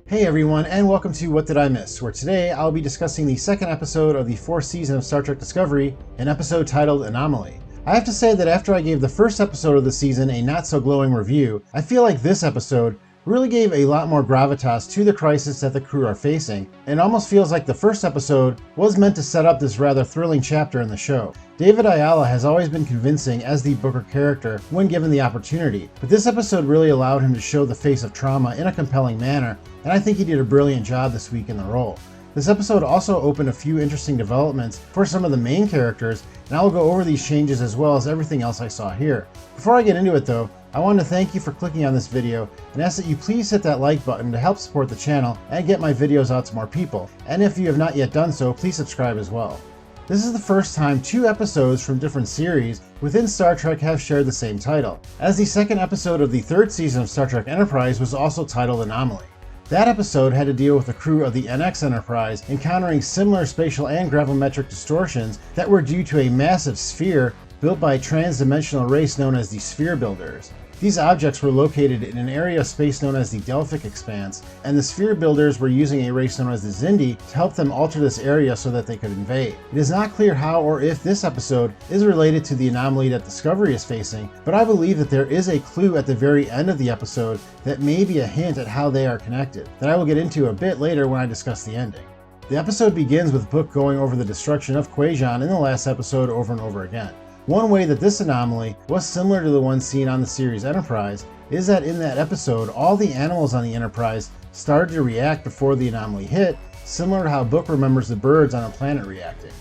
Hey everyone, and welcome to What Did I Miss?, where today I'll be discussing the second episode of the fourth season of Star Trek Discovery, an episode titled Anomaly. I have to say that after I gave the first episode of the season a not-so-glowing review, I feel like this episode really gave a lot more gravitas to the crisis that the crew are facing, and almost feels like the first episode was meant to set up this rather thrilling chapter in the show. David Ayala has always been convincing as the Booker character when given the opportunity, but this episode really allowed him to show the face of trauma in a compelling manner, and I think he did a brilliant job this week in the role. This episode also opened a few interesting developments for some of the main characters, and I will go over these changes as well as everything else I saw here. Before I get into it though, I want to thank you for clicking on this video and ask that you please hit that like button to help support the channel and get my videos out to more people. And if you have not yet done so, please subscribe as well. This is the first time two episodes from different series within Star Trek have shared the same title, as the second episode of the third season of Star Trek Enterprise was also titled Anomaly. That episode had to deal with the crew of the NX Enterprise encountering similar spatial and gravimetric distortions that were due to a massive sphere built by a trans-dimensional race known as the Sphere Builders. These objects were located in an area of space known as the Delphic Expanse, and the Sphere Builders were using a race known as the Xindi to help them alter this area so that they could invade. It is not clear how or if this episode is related to the anomaly that Discovery is facing, but I believe that there is a clue at the very end of the episode that may be a hint at how they are connected, that I will get into a bit later when I discuss the ending. The episode begins with Book going over the destruction of Kwejian in the last episode over and over again. One way that this anomaly was similar to the one seen on the series Enterprise is that in that episode, all the animals on the Enterprise started to react before the anomaly hit, similar to how Book remembers the birds on a planet reacting.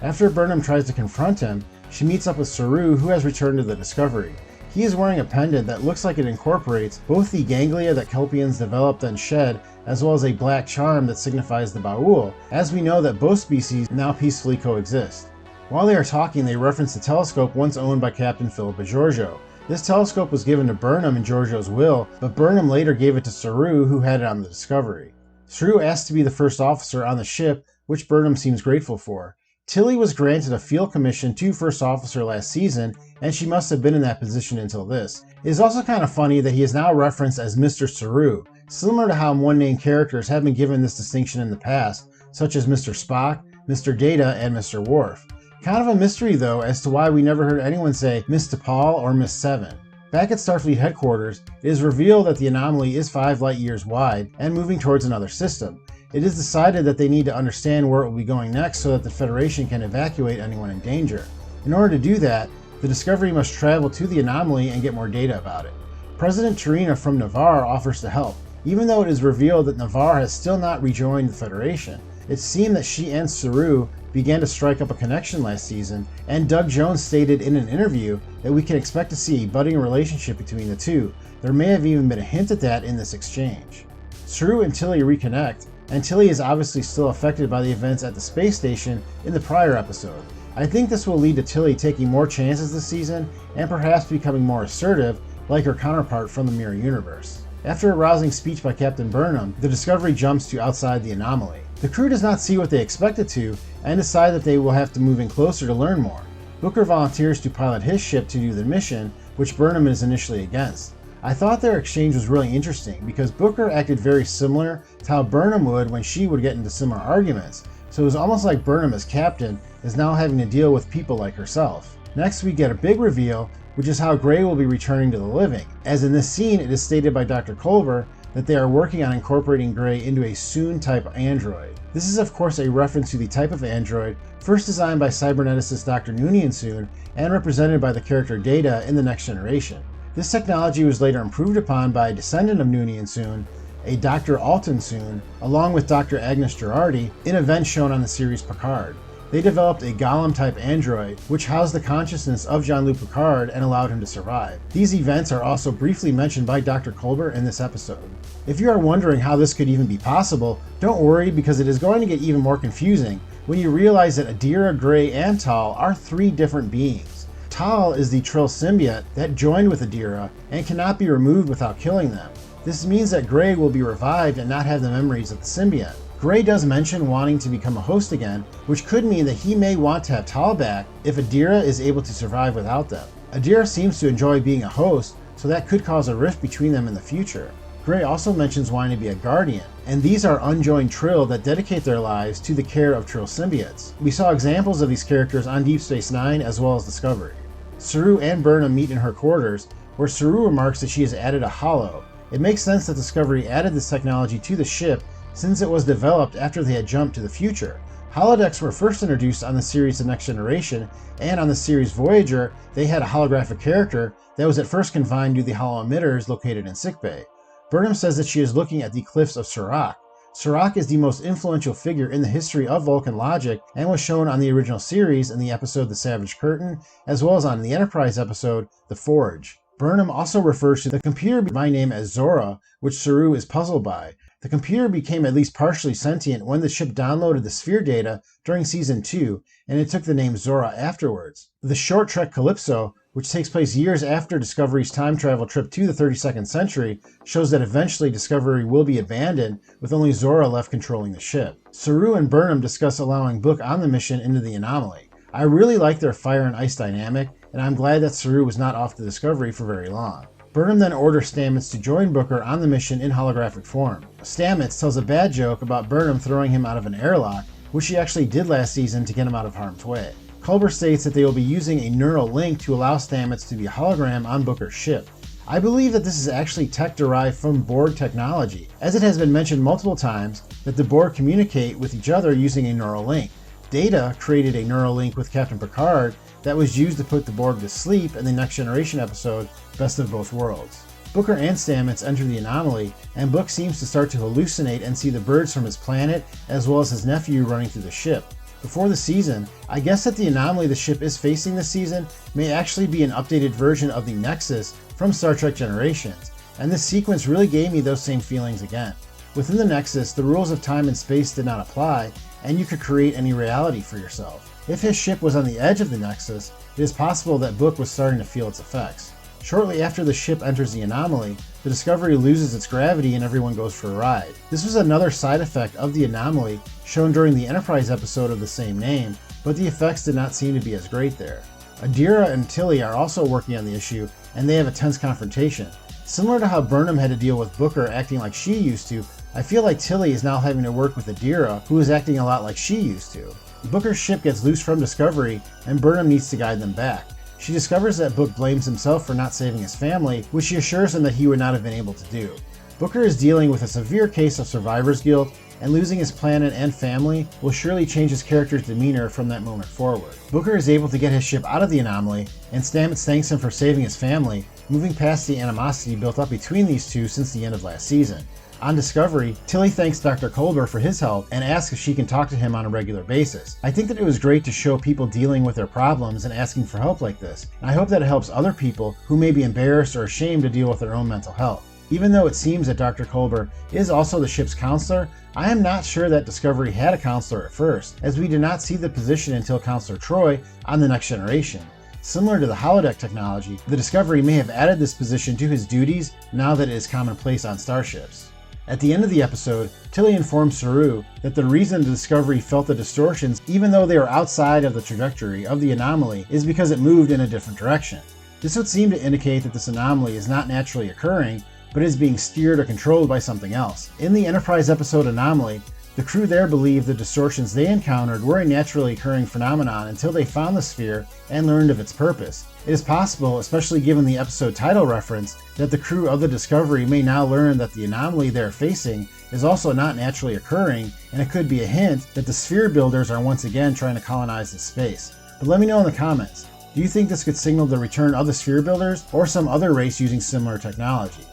After Burnham tries to confront him, she meets up with Saru, who has returned to the Discovery. He is wearing a pendant that looks like it incorporates both the ganglia that Kelpians developed and shed, as well as a black charm that signifies the Ba'ul, as we know that both species now peacefully coexist. While they are talking, they reference the telescope once owned by Captain Philippa Georgiou. This telescope was given to Burnham in Georgiou's will, but Burnham later gave it to Saru, who had it on the Discovery. Saru asked to be the first officer on the ship, which Burnham seems grateful for. Tilly was granted a field commission to first officer last season, and she must have been in that position until this. It is also kind of funny that he is now referenced as Mr. Saru, similar to how one-name characters have been given this distinction in the past, such as Mr. Spock, Mr. Data, and Mr. Worf. Kind of a mystery though as to why we never heard anyone say Miss T'Pol or Miss Seven. Back at Starfleet headquarters, it is revealed that the anomaly is 5 light years wide and moving towards another system. It is decided that they need to understand where it will be going next so that the Federation can evacuate anyone in danger. In order to do that, the Discovery must travel to the anomaly and get more data about it. President T'Rina from Navarre offers to help, even though it is revealed that Navarre has still not rejoined the Federation. It seemed that she and Saru began to strike up a connection last season, and Doug Jones stated in an interview that we can expect to see a budding relationship between the two. There may have even been a hint at that in this exchange. Saru and Tilly reconnect, and Tilly is obviously still affected by the events at the space station in the prior episode. I think this will lead to Tilly taking more chances this season, and perhaps becoming more assertive, like her counterpart from the Mirror Universe. After a rousing speech by Captain Burnham, the Discovery jumps to outside the anomaly. The crew does not see what they expected to, and decide that they will have to move in closer to learn more. Booker volunteers to pilot his ship to do the mission, which Burnham is initially against. I thought their exchange was really interesting, because Booker acted very similar to how Burnham would when she would get into similar arguments, so it was almost like Burnham as captain is now having to deal with people like herself. Next we get a big reveal, which is how Gray will be returning to the living, as in this scene it is stated by Dr. Culber that they are working on incorporating Gray into a Soong-type android. This is of course a reference to the type of android first designed by cyberneticist Dr. Noonien Soong and represented by the character Data in The Next Generation. This technology was later improved upon by a descendant of Noonien Soong, a Dr. Alton Soong, along with Dr. Agnes Girardi, in events shown on the series Picard. They developed a Golem-type android, which housed the consciousness of Jean-Luc Picard and allowed him to survive. These events are also briefly mentioned by Dr. Culber in this episode. If you are wondering how this could even be possible, don't worry, because it is going to get even more confusing when you realize that Adira, Gray, and Tal are 3 different beings. Tal is the Trill symbiote that joined with Adira and cannot be removed without killing them. This means that Gray will be revived and not have the memories of the symbiote. Gray does mention wanting to become a host again, which could mean that he may want to have Tal back if Adira is able to survive without them. Adira seems to enjoy being a host, so that could cause a rift between them in the future. Gray also mentions wanting to be a guardian, and these are unjoined Trill that dedicate their lives to the care of Trill symbiotes. We saw examples of these characters on Deep Space Nine as well as Discovery. Saru and Burnham meet in her quarters, where Saru remarks that she has added a holo. It makes sense that Discovery added this technology to the ship since it was developed after they had jumped to the future. Holodecks were first introduced on the series The Next Generation, and on the series Voyager, they had a holographic character that was at first confined to the holo emitters located in sickbay. Burnham says that she is looking at the cliffs of Surak. Surak is the most influential figure in the history of Vulcan logic and was shown on the original series in the episode The Savage Curtain, as well as on the Enterprise episode The Forge. Burnham also refers to the computer by name as Zora, which Saru is puzzled by. The computer became at least partially sentient when the ship downloaded the sphere data during Season 2, and it took the name Zora afterwards. The short trek Calypso, which takes place years after Discovery's time travel trip to the 32nd century, shows that eventually Discovery will be abandoned, with only Zora left controlling the ship. Saru and Burnham discuss allowing Book on the mission into the anomaly. I really like their fire and ice dynamic, and I'm glad that Saru was not off the Discovery for very long. Burnham then orders Stamets to join Booker on the mission in holographic form. Stamets tells a bad joke about Burnham throwing him out of an airlock, which she actually did last season to get him out of harm's way. Culber states that they will be using a neural link to allow Stamets to be a hologram on Booker's ship. I believe that this is actually tech derived from Borg technology, as it has been mentioned multiple times that the Borg communicate with each other using a neural link. Data created a neural link with Captain Picard that was used to put the Borg to sleep in the Next Generation episode Best of Both Worlds. Booker and Stamets enter the anomaly, and Book seems to start to hallucinate and see the birds from his planet, as well as his nephew running through the ship. Before the season, I guess that the anomaly the ship is facing this season may actually be an updated version of the Nexus from Star Trek Generations, and this sequence really gave me those same feelings again. Within the Nexus, the rules of time and space did not apply, and you could create any reality for yourself. If his ship was on the edge of the Nexus, it is possible that Book was starting to feel its effects. Shortly after the ship enters the anomaly, the Discovery loses its gravity and everyone goes for a ride. This was another side effect of the anomaly shown during the Enterprise episode of the same name, but the effects did not seem to be as great there. Adira and Tilly are also working on the issue, and they have a tense confrontation. Similar to how Burnham had to deal with Booker acting like she used to, I feel like Tilly is now having to work with Adira, who is acting a lot like she used to. Booker's ship gets loose from Discovery, and Burnham needs to guide them back. She discovers that Book blames himself for not saving his family, which she assures him that he would not have been able to do. Booker is dealing with a severe case of survivor's guilt, and losing his planet and family will surely change his character's demeanor from that moment forward. Booker is able to get his ship out of the anomaly, and Stamets thanks him for saving his family, moving past the animosity built up between these two since the end of last season. On Discovery, Tilly thanks Dr. Culber for his help and asks if she can talk to him on a regular basis. I think that it was great to show people dealing with their problems and asking for help like this, and I hope that it helps other people who may be embarrassed or ashamed to deal with their own mental health. Even though it seems that Dr. Culber is also the ship's counselor, I am not sure that Discovery had a counselor at first, as we did not see the position until Counselor Troi on The Next Generation. Similar to the holodeck technology, the Discovery may have added this position to his duties now that it is commonplace on starships. At the end of the episode, Tilly informs Saru that the reason the Discovery felt the distortions, even though they were outside of the trajectory of the anomaly, is because it moved in a different direction. This would seem to indicate that this anomaly is not naturally occurring, but is being steered or controlled by something else. In the Enterprise episode Anomaly, the crew there believed the distortions they encountered were a naturally occurring phenomenon until they found the sphere and learned of its purpose. It is possible, especially given the episode title reference, that the crew of the Discovery may now learn that the anomaly they are facing is also not naturally occurring, and it could be a hint that the sphere builders are once again trying to colonize this space. But let me know in the comments, do you think this could signal the return of the sphere builders or some other race using similar technology?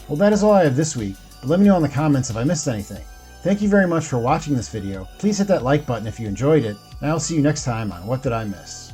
Well, that is all I have this week, but let me know in the comments if I missed anything. Thank you very much for watching this video. Please hit that like button if you enjoyed it, and I will see you next time on What Did I Miss?